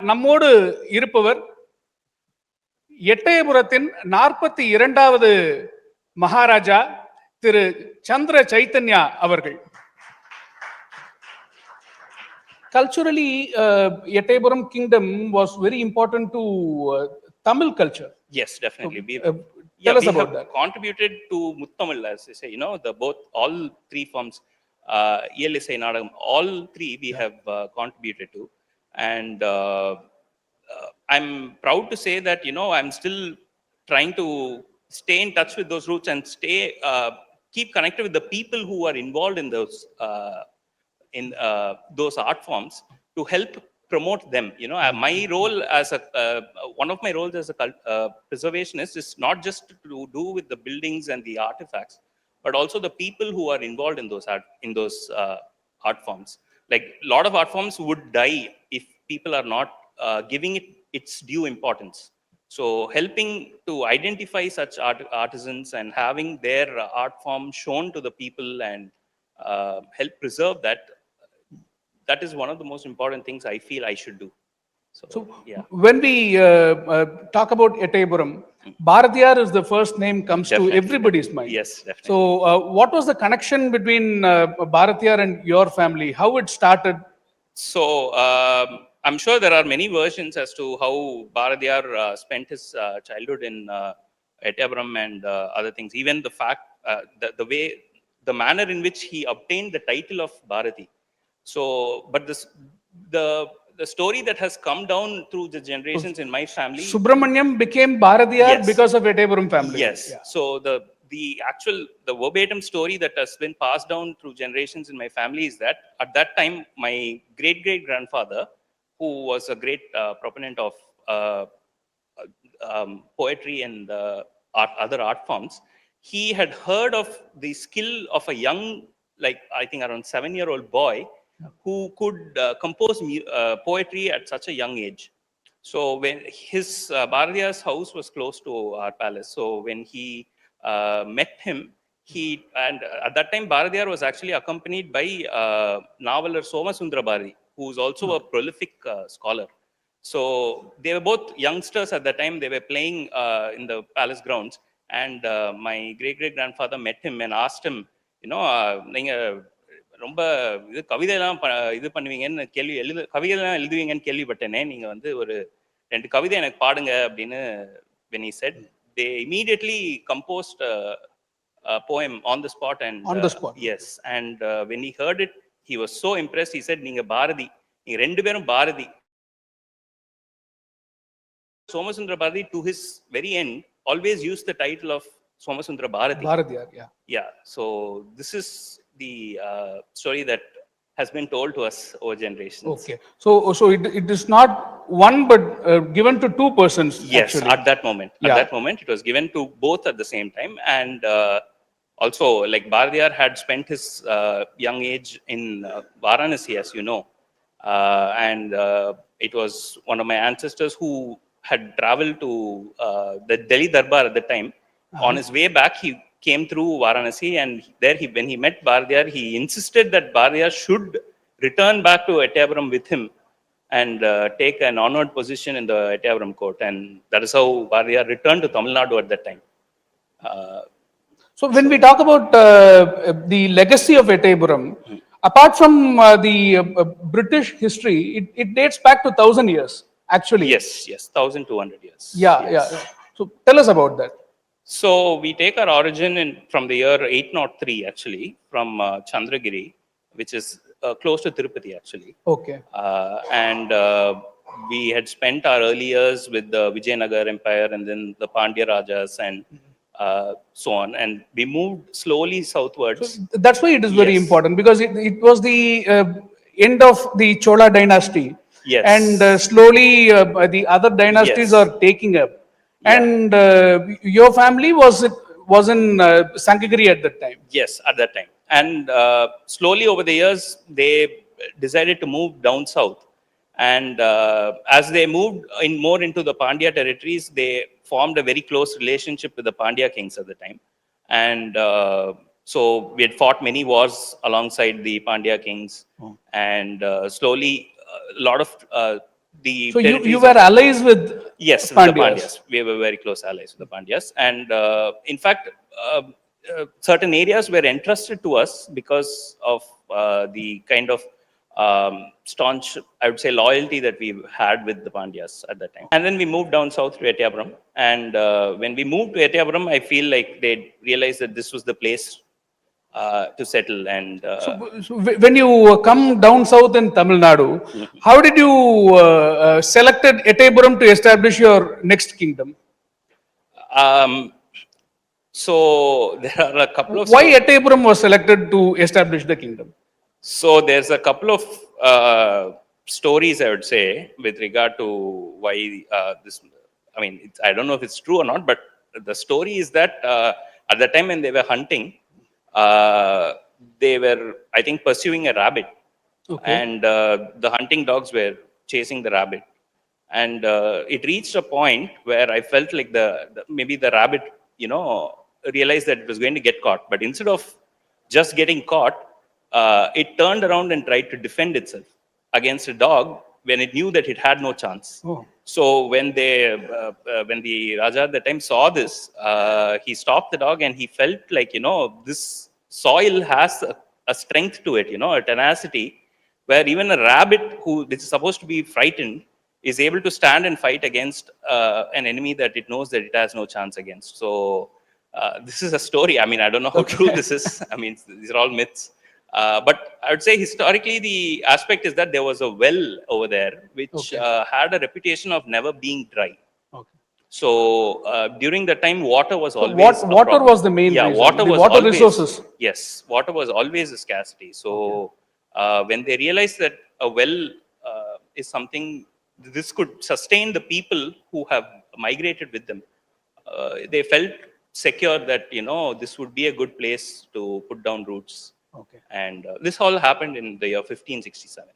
நம்மோடு இருப்பவர் எட்டயபுரத்தின் 42வது மகாராஜா திரு சந்திர சைத்தன்யா அவர்கள். Culturally, Ettayapuram kingdom was very important to Tamil culture. Yes, definitely. Tell us about that. Contributed to Muttamil, as I say, all three forms, Iyalisai Nadagam, all three we have contributed to. And I'm proud to say that, I'm still trying to stay in touch with those roots and keep connected with the people who are involved in those art forms to help promote them. My role as one of my roles as a preservationist is not just to do with the buildings and the artifacts, but also the people who are involved in those art forms. Like a lot of art forms would die if people are not giving it its due importance. So helping to identify such artisans and having their art form shown to the people and help preserve that is one of the most important things I feel I should do. So yeah. When we talk about Ettayapuram, Bharatiyar is the first name comes definitely to everybody's mind. Yes, definitely. So what was the connection between Bharatiyar and your family? How it started? So I'm sure there are many versions as to how Bharatiyar spent his childhood in Ettayapuram and other things. Even the fact, the manner in which he obtained the title of Bharati. So, but the story that has come down through the generations in my family. Subramanyam became Bharatiyar because of Ettayapuram family. Yes. Yeah. So the verbatim story that has been passed down through generations in my family is that at that time, my great-great-grandfather, who was a great proponent of poetry and other art forms, he had heard of the skill of a young, like I think around 7-year-old boy, who could compose poetry at such a young age. So when his Bharatiyar's house was close to our palace, so when he met him, and at that time Bharatiyar was actually accompanied by noveler Somasundra Bharati, who is also a prolific scholar. So they were both youngsters at that time. They were playing in the palace grounds, and my great-great-grandfather met him and asked him, நீங்க ரொம்ப இது கவிதையெல்லாம் இது பண்ணுவீங்கன்னு கவிதையெல்லாம் எழுதுவீங்கன்னு கேள்விப்பட்டேனே, நீங்க வந்து ஒரு 2 கவிதை எனக்கு பாடுங்க அப்படின்னு when he said, they immediately composed a poem on the spot. And on the spot. Yes, and when he heard it, he was so impressed. He said, நீங்க பாரதி, நீங்க 2 பேரும் Bharathi. Somasundra Bharati, to his very end, always used the title of Somasundra Bharati. Bharatiyar, yeah. Yeah, so this is the story that has been told to us over generations. Okay, so it is not one but given to 2 persons. Yes, actually. At that moment. At that moment, it was given to both at the same time. And also, like Bharatiyar had spent his young age in Varanasi, as you know. And it was one of my ancestors who had traveled to the Delhi Darbar at the time. On his way back, he came through Varanasi, and there when he met Bharatiyar, he insisted that Bharatiyar should return back to Ettayapuram with him and take an honored position in the Ettayapuram court. And that is how Bharatiyar returned to Tamil Nadu at that time. So when we talk about the legacy of Ettayapuram, apart from the British history, it dates back to 1,000 years, actually. Yes, 1,200 years. Yeah. So tell us about that. So we take our origin from the year 803, actually, from Chandragiri, which is close to Tirupati, actually. Okay. And we had spent our early years with the Vijayanagar Empire and then the Pandya Rajas and so on. And we moved slowly southwards. So that's why it is very important, because it was the end of the Chola dynasty. Yes. And slowly the other dynasties are taking up. Yeah. And your family was in Sankagiri at that time. Yes, at that time. And slowly over the years, they decided to move down south. And as they moved more into the Pandya territories, they formed a very close relationship with the Pandya kings at the time. And so we had fought many wars alongside the Pandya kings. And slowly, a lot of the So you territories were of- allies with Yes, with the Pandyas. Pandyas. We were very close allies with the Pandyas. And in fact, certain areas were entrusted to us because of the kind of staunch, I would say, loyalty that we had with the Pandyas at that time. And then we moved down south to Ettayapuram. And when we moved to Ettayapuram, I feel like they realized that this was the place to settle. And So when you come down south in Tamil Nadu, how did you selected Ettaiyapuram to establish your next kingdom? um, so there are a couple of Why Ettaiyapuram was selected to establish the kingdom? So there's a couple of stories, I would say, with regard to why this. I mean, I don't know if it's true or not, but the story is that at the time when they were hunting, they were, I think, pursuing a rabbit, and the hunting dogs were chasing the rabbit, and it reached a point where I felt like maybe the rabbit, realized that it was going to get caught, but instead of just getting caught, it turned around and tried to defend itself against a dog when it knew that it had no chance. Oh. So when the Raja at the time saw this, he stopped the dog and he felt like, this soil has a strength to it, a tenacity, where even a rabbit which is supposed to be frightened is able to stand and fight against an enemy that it knows that it has no chance against. So this is a story. I mean, I don't know how true this is. I mean, these are all myths. But I would say historically, the aspect is that there was a well over there which had a reputation of never being dry. Okay. So during the time, water was always water was the main reason. Water The was water always, resources. Yes, water was always a scarcity. So when they realized that a well is something this could sustain the people who have migrated with them, they felt secure that this would be a good place to put down roots. Okay. And this all happened in the year 1567.